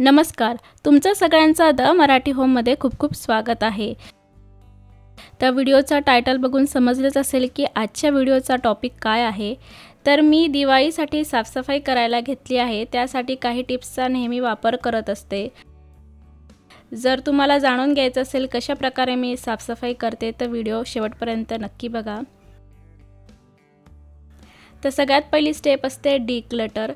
नमस्कार, तुमचं सगळ्यांचं द मराठी होममध्ये खूप खूप स्वागत आहे। त्या व्हिडिओचा टायटल बघून समजलंच असेल की आजच्या व्हिडिओचा टॉपिक काय आहे। तर मी दिवाळीसाठी साफसफाई करायला घेतली आहे, त्यासाठी काही टिप्सचा नेहमी वापर करत असते। जर तुम्हाला जाणून घ्यायचं असेल कशा प्रकारे मी साफसफाई करते तर व्हिडिओ शेवटपर्यंत नक्की बघा। तर सगळ्यात पहिली स्टेप असते डिक्लटर।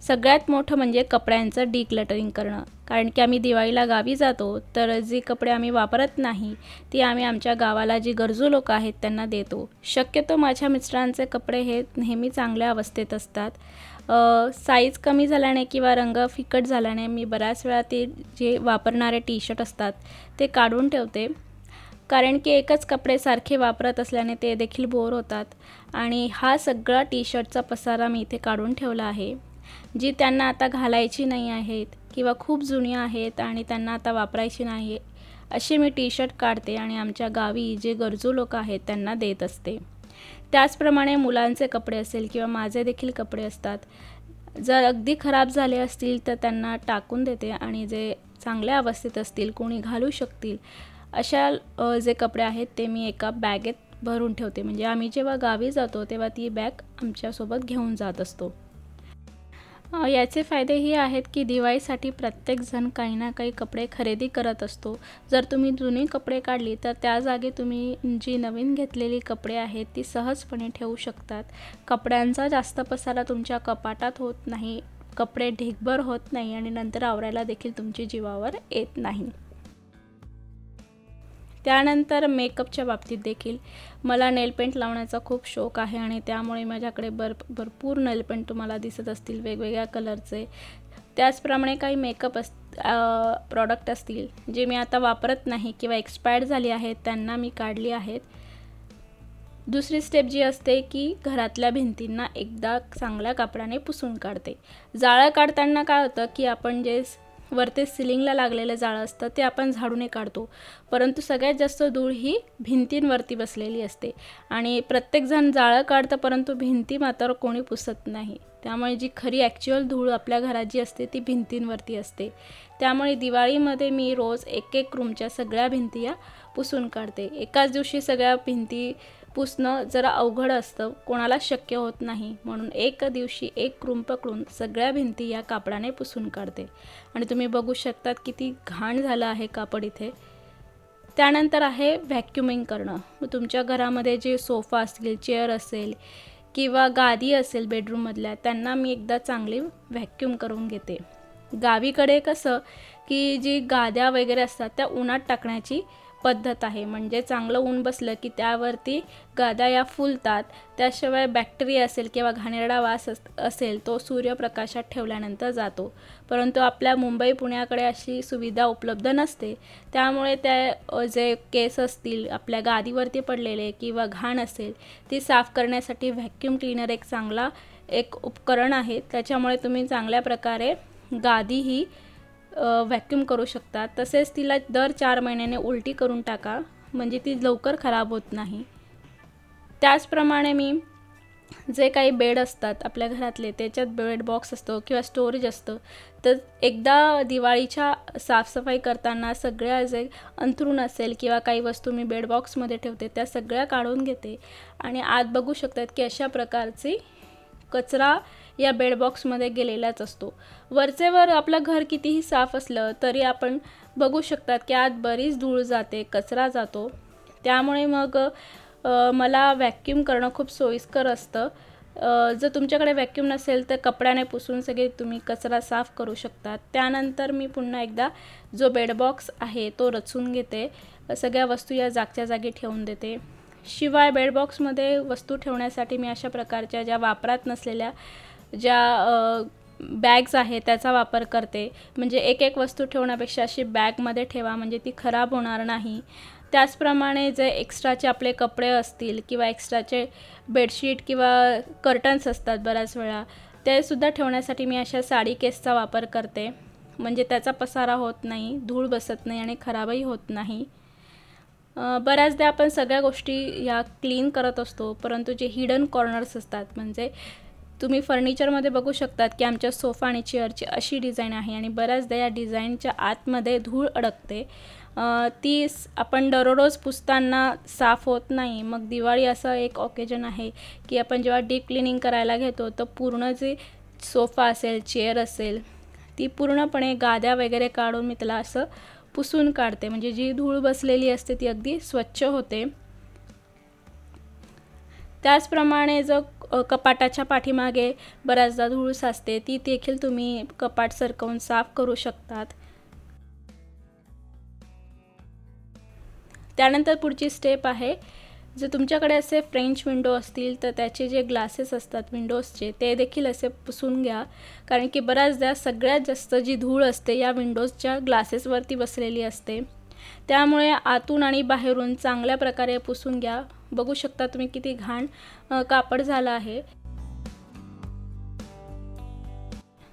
सगळ्यात मोठं म्हणजे कपड्यांचं डिक्लटरिंग करणं, कारण की आम्ही दिवाळीला गावी जातो तर जे कपडे आम्ही वापरत नाही ती आम्ही आमच्या गावाला जी गरजू लोक आहेत त्यांना देतो। शक्यतो माझ्या मिस्टरांचे कपडे हे नेहमी चांगल्या अवस्थेत असतात। साईज कमी झाल्याने किंवा रंग फिकट झाल्याने मी बऱ्याच वेळा ते जे वापरणारे टी-शर्ट असतात ते काढून ठेवते, कारण की एकच कपडे सारखे वापरत असल्याने ते देखील बोर होतात। आणि हा सगळा टी-शर्टचा पसारा मी इथे काढून ठेवला आहे, जी त्यांना आता घालायची नाही आहेत किंवा खूप जुनी आहेत आणि त्यांना आता वापरायची नाही, असे मी टी-शर्ट काढते आणि आमच्या गावी जे गरजू लोक आहेत त्यांना देत असते। त्याचप्रमाणे मुलांचे कपडे असेल किंवा माझे देखील कपडे असतात, जर अगदी खराब झाले असतील तर त्यांना टाकून देते आणि जे चांगल्या अवस्थेत असतील कोणी घालू शकतील अशा जे कपडे आहेत ते मी एका बॅगेत भरून ठेवते। म्हणजे आम्ही जेव्हा गावी जातो तेव्हा ती बॅग आमच्यासोबत घेऊन जात असतो। याचे फायदे हे आहेत की दिवाळीसाठी प्रत्येक जण काही ना काही कपडे खरेदी करत असतो। जर तुम्ही जुने कपडे काढली तर त्या जागी तुम्ही जी नवीन घेतलेली कपडे आहेत ती सहजपणे ठेवू शकतात। कपड्यांचा जास्त पसारा तुमच्या कपाटात होत नाही, कपडे ढीगभर होत नाही आणि नंतर आवरायला देखील तुमची जीवावर येत नाही। त्यानंतर मेकअपच्या बाबतीत देखील मला नेल पेंट लावण्याचा खूप शौक आहे आणि त्यामुळे माझ्याकडे भरपूर नेल पेंट तुम्हाला दिसत असतील वेगवेगळ्या कलरचे। त्याचप्रमाणे काही मेकअप प्रॉडक्ट असतील जे मी आता वापरत नाही किंवा एक्सपायर्ड झाली आहेत त्यांना मी काढली आहेत। दुसरी स्टेप जी असते की घरातल्या भिंतींना एकदा चांगल्या कापडाने पुसून काढते। जाळं काढताना काय होतं की आपण जे वरती सिलिंगला लागलेले जाळं असतं ते आपण झाडूने काढतो, परंतु सगळ्यात जास्त धूळ ही भिंतींवरती बसलेली असते आणि प्रत्येक जण जाळं काढतं परंतु भिंती मात्र कोणी पुसत नाही। त्यामुळे जी खरी ॲक्च्युअल धूळ आपल्या घरात जी असते ती भिंतींवरती असते। त्यामुळे दिवाळीमध्ये मी रोज एक रूमच्या सगळ्या भिंती या पुसून काढते। एकाच दिवशी सगळ्या भिंती पुसणं जरा अवघड असतं, कोणाला शक्य होत नाही, म्हणून एक दिवशी एक रूम पकडून सगळ्या भिंती या कापडाने पुसून काढते। आणि तुम्ही बघू शकतात किती घाण झालं आहे कापड इथे। त्यानंतर आहे व्हॅक्युमिंग करणं। तुमच्या घरामध्ये जे सोफा असतील, चेअर असेल किंवा गादी असेल बेडरूममधल्या त्यांना मी एकदा चांगली व्हॅक्यूम करून घेते। गावीकडे कसं की जी गाद्या वगैरे असतात त्या उन्हात टाकण्याची पद्धत आहे, म्हणजे चांगलं ऊन बसलं की त्यावरती गाद्या या फुलतात। त्याशिवाय बॅक्टेरिया असेल किंवा घाणेरडा वास असेल तो सूर्यप्रकाशात ठेवल्यानंतर जातो, परंतु आपल्या मुंबई पुण्याकडे अशी सुविधा उपलब्ध नसते। त्यामुळे त्या जे केस असतील आपल्या गादीवरती पडलेले किंवा घाण असेल ती साफ करण्यासाठी व्हॅक्यूम क्लीनर एक चांगला उपकरण आहे। त्याच्यामुळे तुम्ही चांगल्या प्रकारे गादी ही व्हॅक्यूम करू शकता। तसेच तिला दर 4 महिन्याने उलटी करून टाका, म्हणजे ती लवकर खराब होत नाही। त्याचप्रमाणे मी जे काही बेड असतात आपल्या घरातले त्याच्यात बेड बॉक्स असतो किंवा स्टोरेज असतं, तर एकदा दिवाळीच्या साफसफाई करताना सगळ्या जे अंथरूण असेल किंवा काही वस्तू मी बेड बॉक्समध्ये ठेवते त्या सगळ्या काढून घेते आणि आत बघू शकतात की अशा प्रकारची कचरा या बेड बॉक्समध्ये गेलेलाच असतो। वरचेवर आपलं घर कितीही साफ असलं तरी आपण बघू शकतात की आत बरीच धूळ जाते, कचरा जातो। त्यामुळे मग मला व्हॅक्यूम करणं खूप सोयीस्कर असतं। जर तुमच्याकडे व्हॅक्यूम नसेल तर कपड्याने पुसून सगळे तुम्ही कचरा साफ करू शकता। त्यानंतर मी पुन्हा एकदा जो बेड बॉक्स आहे तो रचून घेते, सगळ्या वस्तू या जागच्या जागी ठेवून देते। शिवाय बेड बॉक्समध्ये वस्तू ठेवण्यासाठी मी अशा प्रकारच्या ज्या वापरात नसलेल्या ज्या बॅग्स आहेत त्याचा वापर करते, म्हणजे एक वस्तू ठेवण्यापेक्षा अशी बॅगमध्ये ठेवा म्हणजे ती खराब होणार नाही। त्याचप्रमाणे जे एक्स्ट्राचे आपले कपडे असतील किंवा एक्स्ट्राचे बेडशीट किंवा कर्टन्स असतात बऱ्याच वेळा ते सुद्धा ठेवण्यासाठी मी अशा साडी केसचा वापर करते, म्हणजे त्याचा पसारा होत नाही, धूळ बसत नाही आणि खराबही होत नाही। बऱ्याचदा आपण सगळ्या गोष्टी या क्लीन करत असतो, परंतु जे हिडन कॉर्नर्स असतात म्हणजे तुम्ही फर्निचरमध्ये बघू शकतात की आमच्या सोफा आणि चेअरची अशी डिझाईन आहे आणि बऱ्याचदा या डिझाईनच्या आतमध्ये धूळ अडकते. ती आपण दररोज पुसताना साफ होत नाही. मग दिवाळी असं एक ऑकेजन आहे की आपण जेव्हा डीप क्लिनिंग करायला घेतो तर पूर्ण जे सोफा असेल, चेअर असेल, ती पूर्णपणे गाद्या वगैरे काढून मी त्याला असं पुसून काढते. म्हणजे जी धूळ बसलेली असते ती अगदी स्वच्छ होते. त्याचप्रमाणे जो कपाटाच्या पाठीमागे बऱ्याचदा धूळ साचते ती देखील तुम्ही कपाट सरकवून साफ करू शकतात. त्यानंतर पुढची स्टेप आहे, जर तुमच्याकडे असे फ्रेंच विंडो असतील तर त्याचे जे ग्लासेस असतात विंडोजचे ते देखील असे पुसून घ्या. कारण की बऱ्याचदा सगळ्यात जास्त जी धूळ असते या विंडोजच्या ग्लासेसवरती बसलेली असते. त्यामुळे आतून आणि बाहेरून चांगल्या प्रकारे पुसून घ्या. बघू शकता तुम्ही किती घाण कापड झालं आहे.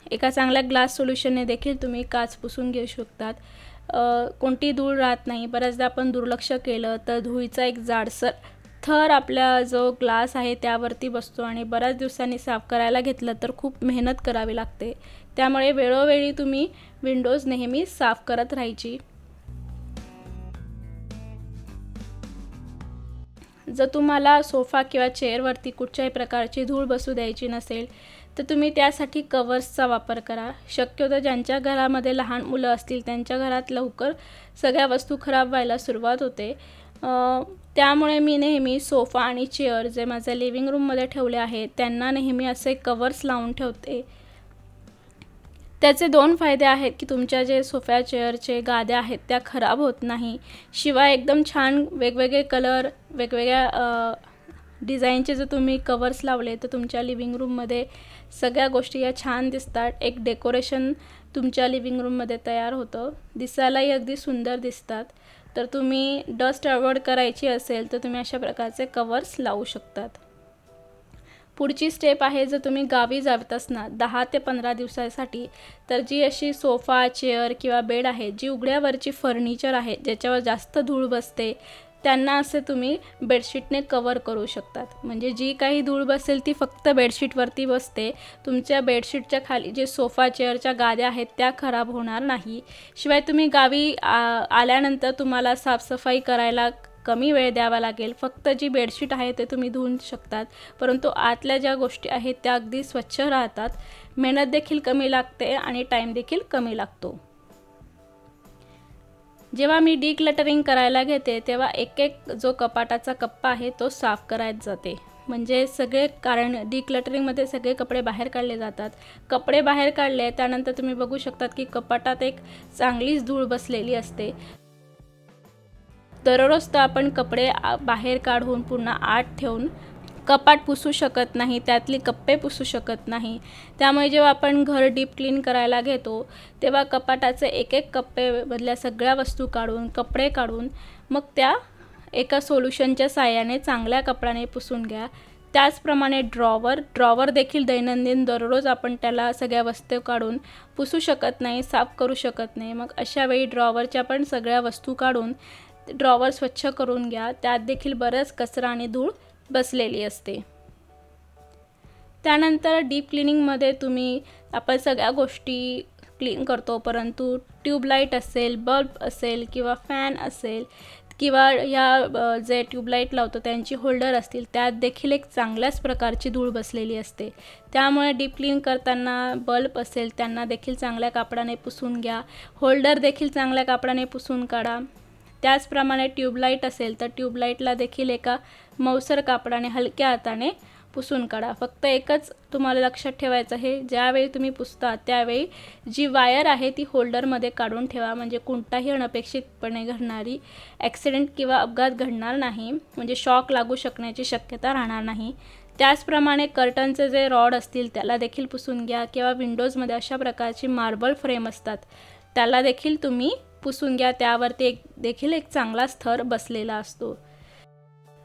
एका चांगल्या ग्लास सोल्युशनने देखील तुम्ही काच पुसून घेऊ शकतात. कोणती धूळ राहत नाही. बऱ्याचदा आपण दुर्लक्ष केलं तर धुळीचा एक जाडसर थर आपला जो ग्लास आहे त्यावरती बसतो आणि बऱ्याच दिवसांनी साफ करायला घेतलं तर खूप मेहनत करावी लागते. त्यामुळे वेळोवेळी तुम्ही विंडोज नेहमी साफ करत राहायची. जर तुम्हाला सोफा किंवा चेअरवरती कुठच्याही प्रकारची धूळ बसू द्यायची नसेल तर तुम्ही त्यासाठी कवर्सचा वापर करा. शक्यतो ज्यांच्या घरामध्ये लहान मुलं असतील त्यांच्या घरात लवकर सगळ्या वस्तू खराब व्हायला सुरुवात होते. त्यामुळे मी नेहमी सोफा आणि चेअर जे माझ्या लिव्हिंग रूममध्ये ठेवले आहेत त्यांना नेहमी असे कवर्स लावून ठेवते. त्याचे 2 फायदे आहेत की तुमच्या जे सोफा चेअरचे गाद्या आहेत त्या खराब होत नाही. शिवाय एकदम छान वेगवेगळे कलर, वेगवेगळ्या डिझाईनचे जर तुम्ही कवर्स लावले तर तुमच्या लिव्हिंग रूममध्ये सगळ्या गोष्टी या छान दिसतात. एक डेकोरेशन तुमच्या लिव्हिंग रूममध्ये तयार होतं. दिसायलाही अगदी सुंदर दिसतात. तर तुम्ही डस्ट अवॉइड करायची असेल तर तुम्ही अशा प्रकारचे कवर्स लावू शकतात. पुढची स्टेप आहे, जर तुम्ही गावी जात असणार 10 ते 15 दिवसासाठी तर जी अशी सोफा, चेअर किंवा बेड आहे, जी उघड्यावरची फर्निचर आहे ज्याच्यावर जास्त धूळ बसते त्यांना असे तुम्ही बेडशीटने कवर करू शकतात. म्हणजे जी काही धूळ बसेल ती फक्त बेडशीटवरती बसते. तुमच्या बेडशीटच्या खाली जे सोफा चेअरच्या गाद्या आहेत त्या खराब होणार नाही. शिवाय तुम्ही गावी आल्यानंतर तुम्हाला साफसफाई करायला कमी वेळ द्यावा लागेल. फक्त जी बेडशीट आहे ते तुम्ही धुवू शकतात. परंतु आतल्या ज्या गोष्टी आहेत त्या अगदी स्वच्छ राहतात. मेहनत देखील कमी लागते आणि टाईम देखील कमी लागतो. जेव्हा मी डिक्लटरिंग करायला घेते तेव्हा एक जो कपाटाचा कप्पा आहे तो साफ करायला जाते. म्हणजे सगळे, कारण डिक्लटरिंगमध्ये सगळे कपडे बाहेर काढले जातात. कपडे बाहेर काढले त्यानंतर तुम्ही बघू शकतात की कपाटात एक चांगलीच धूळ बसलेली असते. दररोज तर आपण कपडे बाहेर काढून पुन्हा आत ठेवून कपाट पुसू शकत नाही, त्यातली कप्पे पुसू शकत नाही. त्यामुळे जेव्हा आपण घर डीप क्लीन करायला घेतो तेव्हा कपाटाचे एक कप्पेमधल्या सगळ्या वस्तू काढून, कपडे काढून मग त्या एका सोल्युशनच्या साहाय्याने चांगल्या कपड्याने पुसून घ्या. त्याचप्रमाणे ड्रॉवर देखील दैनंदिन दररोज आपण त्याला सगळ्या वस्तू काढून पुसू शकत नाही, साफ करू शकत नाही. मग अशा वेळी ड्रॉवरच्या पण सगळ्या वस्तू काढून ड्रॉवर स्वच्छ करून घ्या. त्यात देखील बरंच कचरा आणि धूळ बसलेली असते. त्यानंतर डीप क्लिनिंगमध्ये आपण सगळ्या गोष्टी क्लीन करतो, परंतु ट्यूबलाईट असेल, बल्ब असेल किंवा फॅन असेल किंवा या जे ट्यूबलाईट लावतो त्यांची होल्डर असतील त्यात देखील एक चांगल्याच प्रकारची धूळ बसलेली असते. त्यामुळे डीप क्लीन करताना बल्ब असेल त्यांना देखील चांगल्या कापडाने पुसून घ्या. होल्डर देखील चांगल्या कापडाने पुसून काढा. त्याचप्रमाणे ट्यूबलाईट असेल तर ट्यूबलाईटला देखील एका मऊसर कापडाने हलक्या हाताने पुसून काढा. फक्त एकच तुम्हाला लक्षात ठेवायचं आहे, ज्यावेळी तुम्ही पुसता त्यावेळी जी वायर आहे ती होल्डरमध्ये काढून ठेवा. म्हणजे कोणताही अनपेक्षितपणे घडणारी ॲक्सिडेंट किंवा अपघात घडणार नाही. म्हणजे शॉक लागू शकण्याची शक्यता राहणार नाही. त्याचप्रमाणे कर्टनचे जे रॉड असतील त्याला देखील पुसून घ्या. किंवा विंडोजमध्ये अशा प्रकारची मार्बल फ्रेम असतात त्याला देखील तुम्ही पुसून घ्या. त्यावरती देखील एक चांगला थर बसलेला असतो.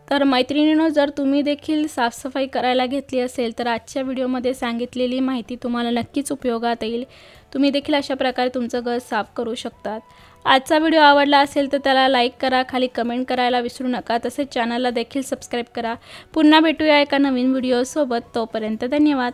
तर मैत्रिणींनो, जर तुम्ही देखील साफसफाई करायला घेतली असेल तर आजच्या व्हिडिओमध्ये सांगितलेली माहिती तुम्हाला नक्कीच उपयोगात येईल. तुम्ही देखील अशा प्रकारे तुमचं घर साफ करू शकतात. आजचा व्हिडिओ आवडला असेल तर त्याला लाईक करा, खाली कमेंट करायला विसरू नका. तसेच चॅनलला देखील सबस्क्राईब करा. पुन्हा भेटूया एका नवीन व्हिडिओसोबत. तोपर्यंत धन्यवाद.